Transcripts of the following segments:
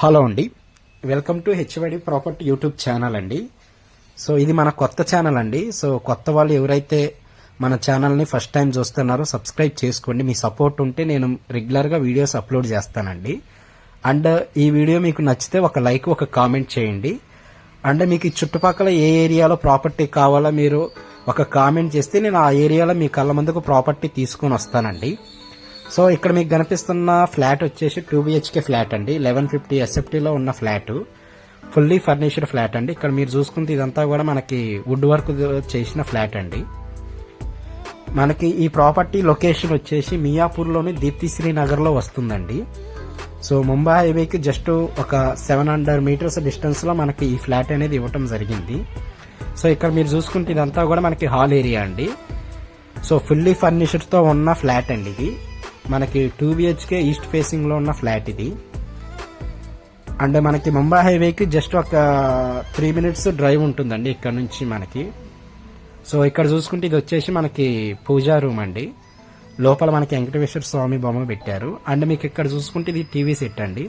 Hello అండి, welcome to HYD property YouTube channel అండి. So ఇది మన కొత్త ఛానల్ అండి. సో కొత్త వాళ్ళు ఎవరైతే మన ఛానల్ని ఫస్ట్ టైం చూస్తున్నారో సబ్స్క్రైబ్ చేసుకోండి. మీ సపోర్ట్ ఉంటే నేను రెగ్యులర్గా వీడియోస్ అప్లోడ్ చేస్తానండి. అండ్ ఈ వీడియో మీకు నచ్చితే ఒక లైక్, ఒక కామెంట్ చేయండి. అండ్ మీకు చుట్టుపక్కల ఏ ఏరియాలో ప్రాపర్టీ కావాలో మీరు ఒక కామెంట్ చేస్తే నేను ఆ ఏరియాలో మీ కళ్ళ ముందుకు ప్రాపర్టీ తీసుకొని వస్తానండి. సో ఇక్కడ మీకు కనిపిస్తున్న ఫ్లాట్ వచ్చేసి 2 BHK ఫ్లాట్ అండి. 1150 SFTలో ఉన్న ఫ్లాట్, ఫుల్లీ ఫర్నిష్డ్ ఫ్లాట్ అండి. ఇక్కడ మీరు చూసుకుంటే ఇదంతా కూడా మనకి వుడ్ వర్క్ చేసిన ఫ్లాట్ అండి. మనకి ఈ ప్రాపర్టీ లొకేషన్ వచ్చేసి మియాపూర్లోని దీప్తిశ్రీ నగర్లో వస్తుందండి. సో ముంబై హైవేకి జస్ట్ ఒక 700 మీటర్స్ డిస్టెన్స్లో మనకి ఈ ఫ్లాట్ అనేది ఇవ్వటం జరిగింది. సో ఇక్కడ మీరు చూసుకుంటే ఇదంతా కూడా మనకి హాల్ ఏరియా అండి. సో ఫుల్లీ ఫర్నిష్డ్తో ఉన్న ఫ్లాట్ అండి. ఇది మనకి 2 BHK ఈస్ట్ ఫేసింగ్ లో ఉన్న ఫ్లాట్ ఇది. అండ్ మనకి ముంబై హైవేకి జస్ట్ ఒక 3 minutes డ్రైవ్ ఉంటుందండి ఇక్కడ నుంచి మనకి. సో ఇక్కడ చూసుకుంటే ఇది వచ్చేసి మనకి పూజా రూమ్ అండి. లోపల మనకి వెంకటేశ్వర స్వామి బొమ్మ పెట్టారు. అండ్ మీకు ఇక్కడ చూసుకుంటే ఇది టీవీ సెట్ అండి.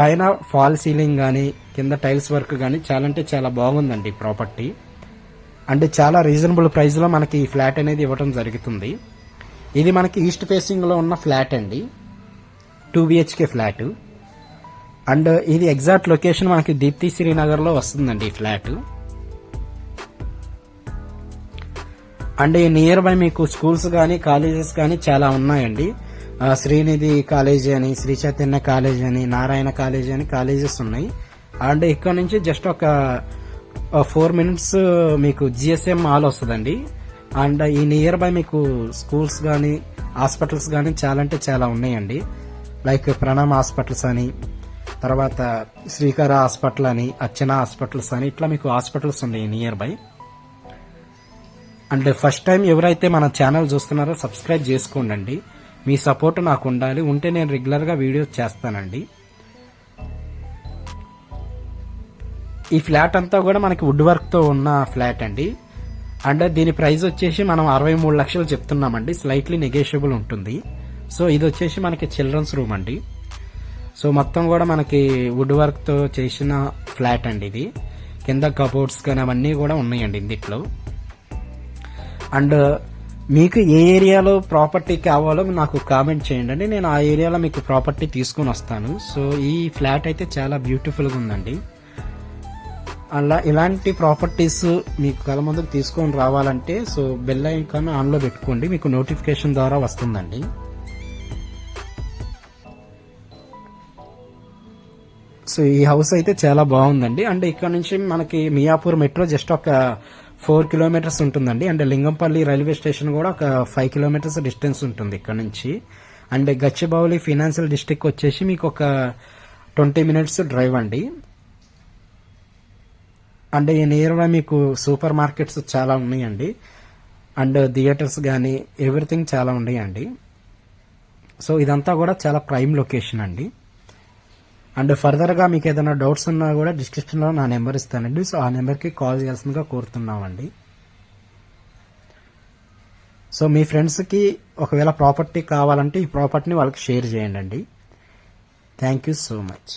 పైన ఫాల్ సీలింగ్ కానీ కింద టైల్స్ వర్క్ కానీ చాలా అంటే చాలా బాగుందండి ప్రాపర్టీ. అండ్ చాలా రీజనబుల్ ప్రైస్ లో మనకి ఈ ఫ్లాట్ అనేది ఇవ్వడం జరుగుతుంది. ఇది మనకి ఈస్ట్ ఫేసింగ్ లో ఉన్న ఫ్లాట్ అండి, 2 BHK ఫ్లాట్. అండ్ ఇది ఎగ్జాక్ట్ లొకేషన్ మనకి దీప్తి శ్రీనగర్ లో వస్తుందండి ఈ ఫ్లాట్. అండ్ ఈ నియర్ బై మీకు స్కూల్స్ కానీ కాలేజెస్ కానీ చాలా ఉన్నాయండి. శ్రీనిధి కాలేజీ అని, శ్రీ చైతన్య కాలేజీ అని, నారాయణ కాలేజీ అని కాలేజెస్ ఉన్నాయి. అండ్ ఇక్కడ నుంచి జస్ట్ ఒక 4 minutes మీకు GSM మాల్ వస్తుందండి. అండ్ ఈ నియర్ బై మీకు స్కూల్స్ కానీ హాస్పిటల్స్ కానీ చాలా అంటే చాలా ఉన్నాయండి. లైక్ ప్రణామ్ హాస్పిటల్స్ అని, తర్వాత శ్రీకర హాస్పిటల్ అని, అర్చన హాస్పిటల్స్ అని, ఇట్లా మీకు హాస్పిటల్స్ ఉన్నాయి near by. And first time ఎవరైతే మన ఛానల్ చూస్తున్నారో సబ్స్క్రైబ్ చేసుకోండి. మీ సపోర్ట్ నాకు ఉండాలి, ఉంటే నేను రెగ్యులర్గా వీడియోస్ చేస్తానండి. ఈ ఫ్లాట్ అంతా కూడా మనకి వుడ్ వర్క్తో ఉన్న ఫ్లాట్ అండి. అండ్ దీని ప్రైస్ వచ్చేసి మనం 63 లక్షలు చెప్తున్నామండి. స్లైట్లీ నెగోషియబుల్ ఉంటుంది. సో ఇది వచ్చేసి మనకి చిల్డ్రన్స్ రూమ్ అండి. సో మొత్తం కూడా మనకి వుడ్ వర్క్ తో చేసిన ఫ్లాట్ అండి ఇది. కింద కబోర్డ్స్ కానీ అవన్నీ కూడా ఉన్నాయండి ఇందులో. అండ్ మీకు ఏ ఏరియాలో ప్రాపర్టీ కావాలో నాకు కామెంట్ చేయండి, నేను ఆ ఏరియాలో మీకు ప్రాపర్టీ తీసుకుని వస్తాను. సో ఈ ఫ్లాట్ అయితే చాలా బ్యూటిఫుల్గా ఉందండి. అలా ఇలాంటి ప్రాపర్టీస్ మీకు కళ్ళ ముందుకు తీసుకొని రావాలంటే సో బెల్ ఐకాన్ ఆన్లో పెట్టుకోండి, మీకు నోటిఫికేషన్ ద్వారా వస్తుందండి. సో ఈ హౌస్ అయితే చాలా బాగుందండి. అండ్ ఇక్కడ నుంచి మనకి మియాపూర్ మెట్రో జస్ట్ ఒక 4 kilometers ఉంటుందండి. అండ్ లింగంపల్లి రైల్వే స్టేషన్ కూడా ఒక 5 kilometers డిస్టెన్స్ ఉంటుంది ఇక్కడ నుంచి. అండ్ గచ్చిబౌలి ఫైనాన్షియల్ డిస్ట్రిక్ట్ వచ్చేసి మీకు ఒక 20 minutes డ్రైవ్ అండి. అండ్ ఈ నియర్ బై మీకు సూపర్ మార్కెట్స్ చాలా ఉన్నాయండి. అండ్ థియేటర్స్ కానీ ఎవ్రీథింగ్ చాలా ఉన్నాయండి. సో ఇదంతా కూడా చాలా ప్రైమ్ లొకేషన్ అండి. అండ్ ఫర్దర్గా మీకు ఏదైనా డౌట్స్ ఉన్నా కూడా డిస్క్రిప్షన్లో నా నెంబర్ ఇస్తానండి. సో ఆ నెంబర్కి కాల్ చేయాల్సిందిగా కోరుతున్నామండి. సో మీ ఫ్రెండ్స్కి ఒకవేళ ప్రాపర్టీ కావాలంటే ఈ ప్రాపర్టీని వాళ్ళకి షేర్ చేయండి. Thank you so much.